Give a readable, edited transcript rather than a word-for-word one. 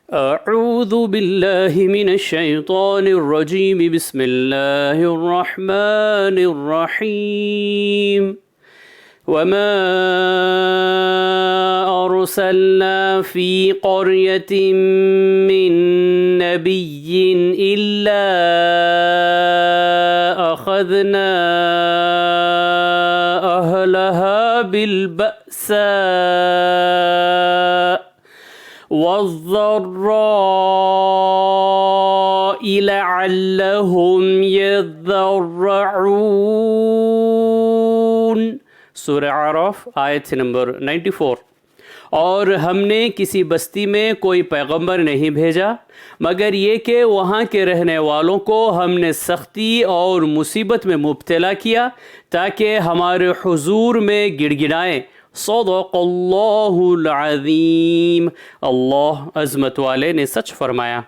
अऊज़ु बिल्लाहि मिनश शैतानिर रजीम बिस्मिल्लाहिर रहमानिर रहीम वमा अरसलना फ़ी क़र्यतिन मिन नबिय्यिन इल्ला अख़ज़ना अहलहा बिलबअसा वज़्ज़र्रा'i लअल्लहुम यज़्ज़र्रऊन। सूरह आराफ आयत नंबर 94। और हमने किसी बस्ती में कोई पैगंबर नहीं भेजा मगर ये कि वहाँ के रहने वालों को हमने सख्ती और मुसीबत में मुब्तला किया ताकि हमारे हुजूर में गिड़गिड़ाएँ। सदक़ल्लाहुल अज़ीम। अल्लाह अज़मत वाले ने सच फरमाया।